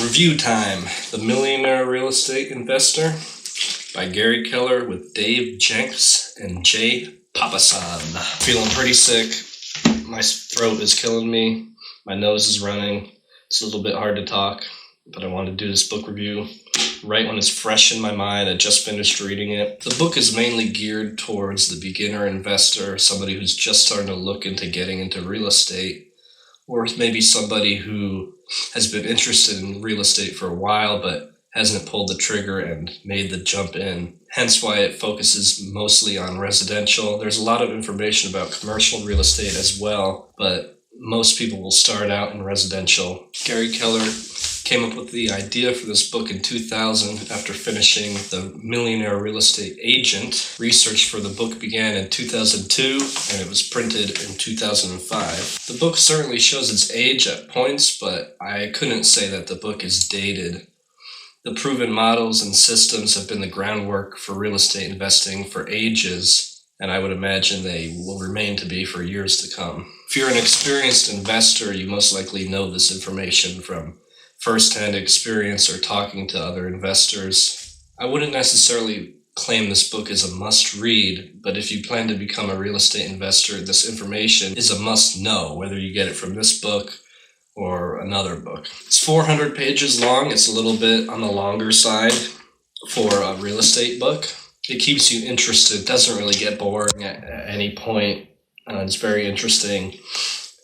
Review time. The Millionaire Real Estate Investor by Gary Keller with Dave Jenks and Jay Papasan. Feeling pretty sick. My throat is killing me. My nose is running. It's a little bit hard to talk, but I wanted to do this book review right when it's fresh in my mind. I just finished reading it. The book is mainly geared towards the beginner investor, somebody who's just starting to look into getting into real estate, or maybe somebody who has been interested in real estate for a while but hasn't pulled the trigger and made the jump in. Hence why it focuses mostly on residential. There's a lot of information about commercial real estate as well, but most people will start out in residential. Gary Keller came up with the idea for this book in 2000 after finishing The Millionaire Real Estate Agent. Research for the book began in 2002 and it was printed in 2005. The book certainly shows its age at points, but I couldn't say that the book is dated. The proven models and systems have been the groundwork for real estate investing for ages, and I would imagine they will remain to be for years to come. If you're an experienced investor, you most likely know this information from first-hand experience or talking to other investors. I wouldn't necessarily claim this book is a must-read, but if you plan to become a real estate investor, this information is a must-know, whether you get it from this book or another book. It's 400 pages long. It's a little bit on the longer side for a real estate book. It keeps you interested, doesn't really get boring at any point. It's very interesting.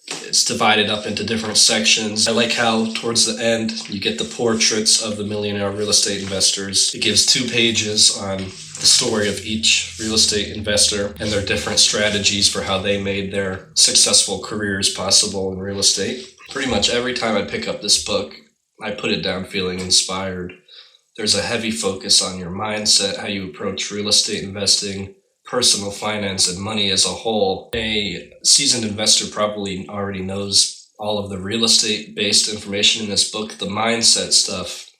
It's divided up into different sections. I like how towards the end you get the portraits of the millionaire real estate investors. It gives 2 pages on the story of each real estate investor and their different strategies for how they made their successful careers possible in real estate. Pretty much every time I pick up this book, I put it down feeling inspired. There's a heavy focus on your mindset, how you approach real estate investing, personal finance, and money as a whole. A seasoned investor probably already knows all of the real estate-based information in this book. The mindset stuff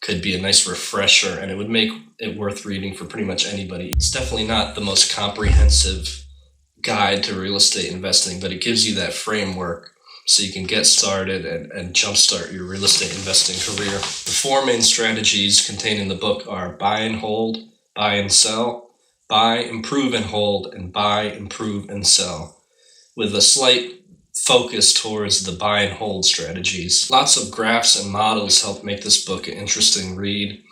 could be a nice refresher, and it would make it worth reading for pretty much anybody. It's definitely not the most comprehensive guide to real estate investing, but it gives you that framework so you can get started and jumpstart your real estate investing career. The 4 main strategies contained in the book are buy and hold, buy and sell, buy, improve and hold, and buy, improve and sell, with a slight focus towards the buy and hold strategies. Lots of graphs and models help make this book an interesting read,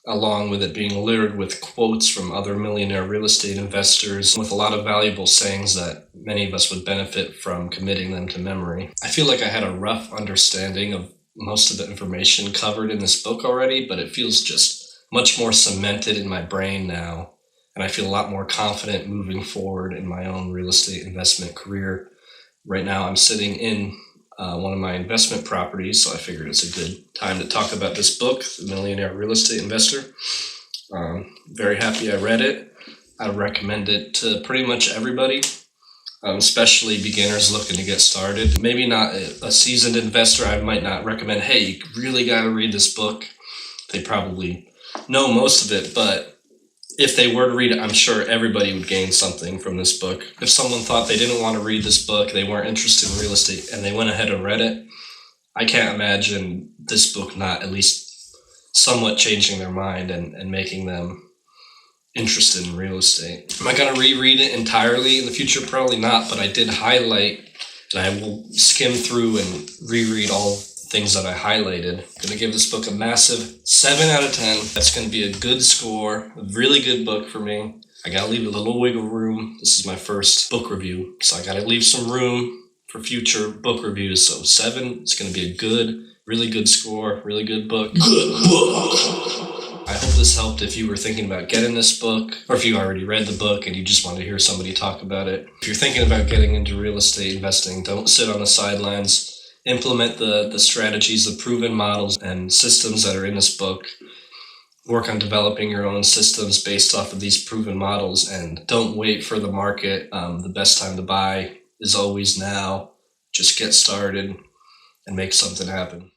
along with it being littered with quotes from other millionaire real estate investors, with a lot of valuable sayings that many of us would benefit from committing them to memory. I feel like I had a rough understanding of most of the information covered in this book already, but it feels just much more cemented in my brain now, and I feel a lot more confident moving forward in my own real estate investment career. Right now I'm sitting in one of my investment properties, so I figured it's a good time to talk about this book, The Millionaire Real Estate Investor. Very happy I read it. I recommend it to pretty much everybody, especially beginners looking to get started. Maybe not a seasoned investor. I might not recommend, hey, you really got to read this book. They probably know most of it, but if they were to read it, I'm sure everybody would gain something from this book. If someone thought they didn't want to read this book, they weren't interested in real estate, and they went ahead and read it, I can't imagine this book not at least somewhat changing their mind and making them interested in real estate. Am I going to reread it entirely in the future? Probably not, but I did highlight, and I will skim through and reread all things that I highlighted. I'm going to give this book a massive 7 out of 10. That's going to be a good score, a really good book for me. I got to leave a little wiggle room. This is my first book review, so I got to leave some room for future book reviews. So 7 is going to be a good, really good score, really good book. Good book. I hope this helped if you were thinking about getting this book, or if you already read the book and you just wanted to hear somebody talk about it. If you're thinking about getting into real estate investing, don't sit on the sidelines. Implement the strategies, the proven models and systems that are in this book. Work on developing your own systems based off of these proven models, and don't wait for the market. The best time to buy is always now. Just get started and make something happen.